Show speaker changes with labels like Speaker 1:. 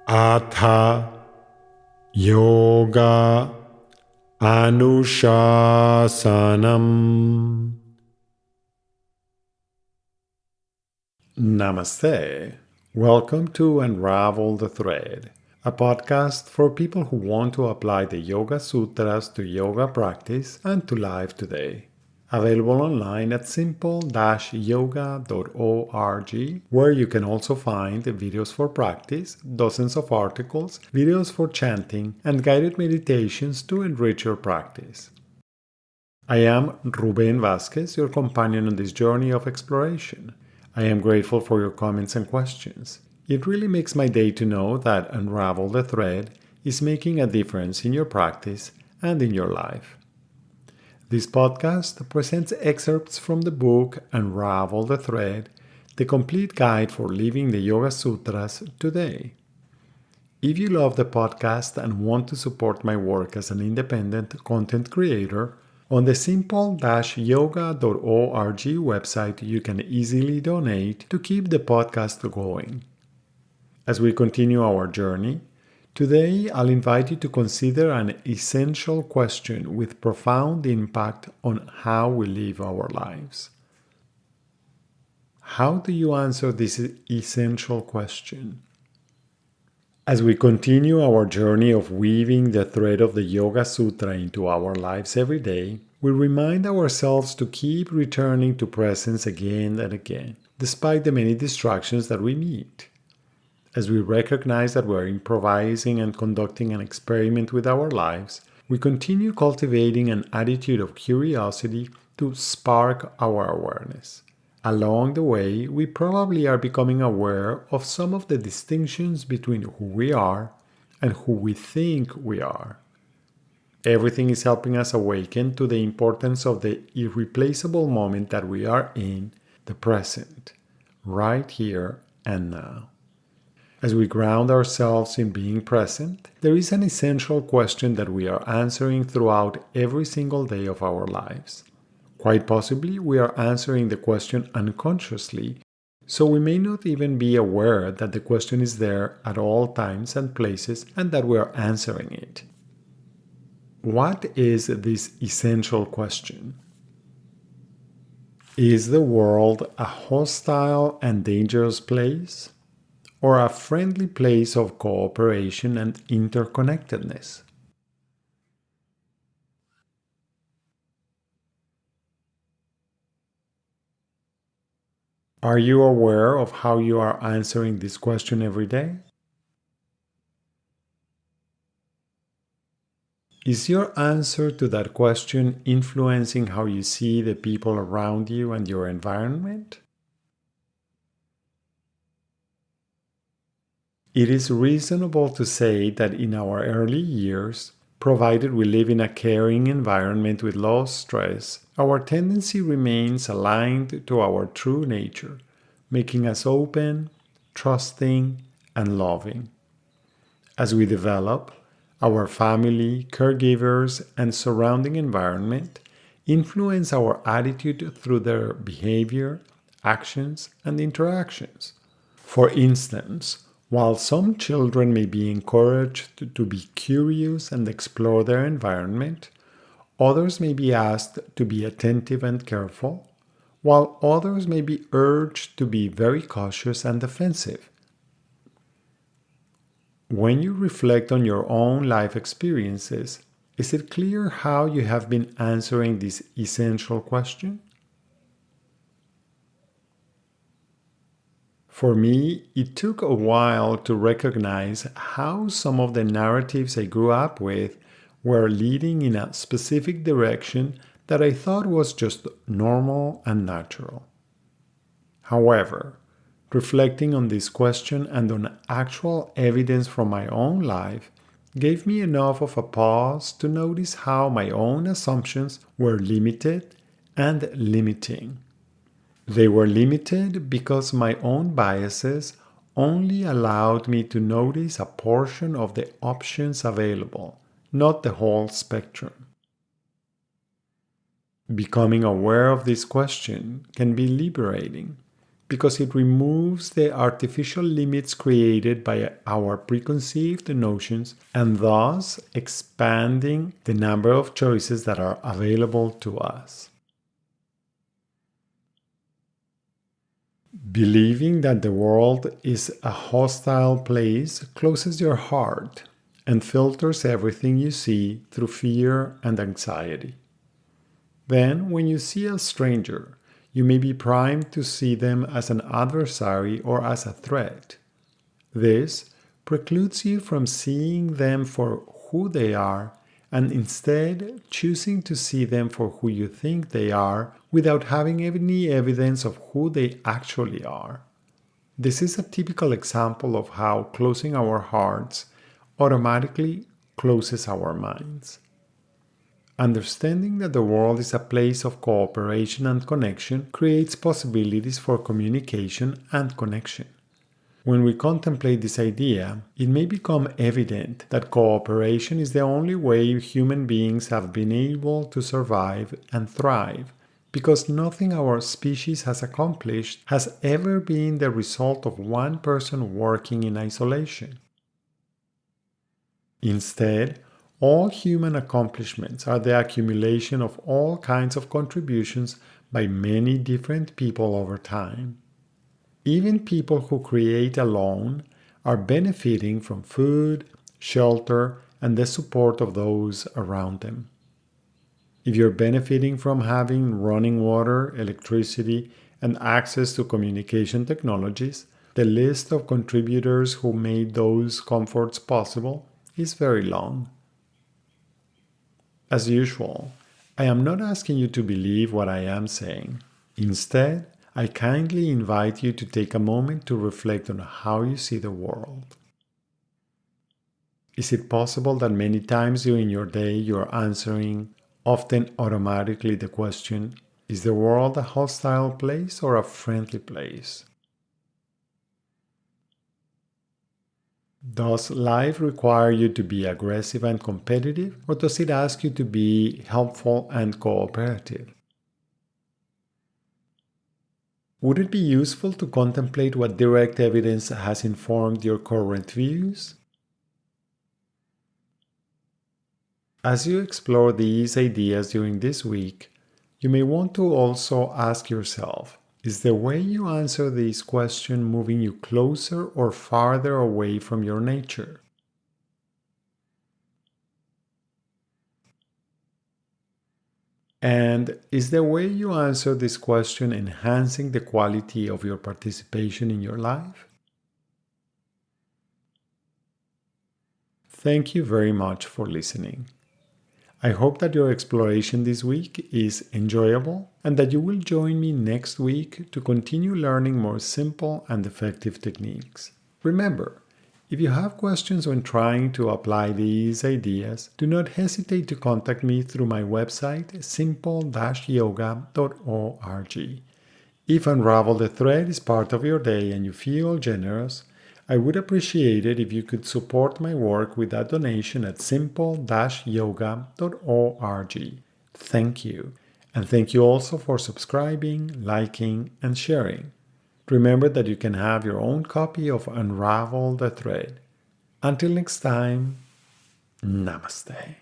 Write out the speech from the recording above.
Speaker 1: Atha Yoga Anushasanam. Namaste. Welcome to Unravel the Thread, a podcast for people who want to apply the Yoga Sutras to yoga practice and to life today. Available online at simple-yoga.org, where you can also find videos for practice, dozens of articles, videos for chanting, and guided meditations to enrich your practice. I am Ruben Vázquez, your companion on this journey of exploration. I am grateful for your comments and questions. It really makes my day to know that Unravel the Thread is making a difference in your practice and in your life. This podcast presents excerpts from the book Unravel the Thread, the complete guide for living the Yoga Sutras today. If you love the podcast and want to support my work as an independent content creator, on the simple-yoga.org website you can easily donate to keep the podcast going. As we continue our journey, today I'll invite you to consider an essential question with profound impact on how we live our lives. How do you answer this essential question? As we continue our journey of weaving the thread of the Yoga Sutra into our lives every day, we remind ourselves to keep returning to presence again and again, despite the many distractions that we meet. As we recognize that we're improvising and conducting an experiment with our lives, we continue cultivating an attitude of curiosity to spark our awareness. Along the way, we probably are becoming aware of some of the distinctions between who we are and who we think we are. Everything is helping us awaken to the importance of the irreplaceable moment that we are in, the present, right here and now. As we ground ourselves in being present, there is an essential question that we are answering throughout every single day of our lives. Quite possibly, we are answering the question unconsciously, so we may not even be aware that the question is there at all times and places and that we are answering it. What is this essential question? Is the world a hostile and dangerous place, or a friendly place of cooperation and interconnectedness? Are you aware of how you are answering this question every day? Is your answer to that question influencing how you see the people around you and your environment? It is reasonable to say that in our early years, provided we live in a caring environment with low stress, our tendency remains aligned to our true nature, making us open, trusting, and loving. As we develop, our family, caregivers, and surrounding environment influence our attitude through their behavior, actions, and interactions. For instance, while some children may be encouraged to be curious and explore their environment, others may be asked to be attentive and careful, while others may be urged to be very cautious and defensive. When you reflect on your own life experiences, is it clear how you have been answering this essential question? For me, it took a while to recognize how some of the narratives I grew up with were leading in a specific direction that I thought was just normal and natural. However, reflecting on this question and on actual evidence from my own life gave me enough of a pause to notice how my own assumptions were limited and limiting. They were limited because my own biases only allowed me to notice a portion of the options available, not the whole spectrum. Becoming aware of this question can be liberating because it removes the artificial limits created by our preconceived notions and thus expanding the number of choices that are available to us. Believing that the world is a hostile place closes your heart and filters everything you see through fear and anxiety. Then, when you see a stranger, you may be primed to see them as an adversary or as a threat. This precludes you from seeing them for who they are and instead choosing to see them for who you think they are without having any evidence of who they actually are. This is a typical example of how closing our hearts automatically closes our minds. Understanding that the world is a place of cooperation and connection creates possibilities for communication and connection. When we contemplate this idea, it may become evident that cooperation is the only way human beings have been able to survive and thrive, because nothing our species has accomplished has ever been the result of one person working in isolation. Instead, all human accomplishments are the accumulation of all kinds of contributions by many different people over time. Even people who create alone are benefiting from food, shelter, and the support of those around them. If you're benefiting from having running water, electricity, and access to communication technologies, the list of contributors who made those comforts possible is very long. As usual, I am not asking you to believe what I am saying. Instead, I kindly invite you to take a moment to reflect on how you see the world. Is it possible that many times during your day you are answering, often automatically, the question, is the world a hostile place or a friendly place? Does life require you to be aggressive and competitive, or does it ask you to be helpful and cooperative? Would it be useful to contemplate what direct evidence has informed your current views? As you explore these ideas during this week, you may want to also ask yourself, is the way you answer this question moving you closer or farther away from your nature? And is the way you answer this question enhancing the quality of your participation in your life? Thank you very much for listening. I hope that your exploration this week is enjoyable and that you will join me next week to continue learning more simple and effective techniques. Remember, if you have questions when trying to apply these ideas, do not hesitate to contact me through my website simple-yoga.org. If Unravel the Thread is part of your day and you feel generous, I would appreciate it if you could support my work with a donation at simple-yoga.org. Thank you. And thank you also for subscribing, liking, and sharing. Remember that you can have your own copy of Unravel the Thread. Until next time, Namaste.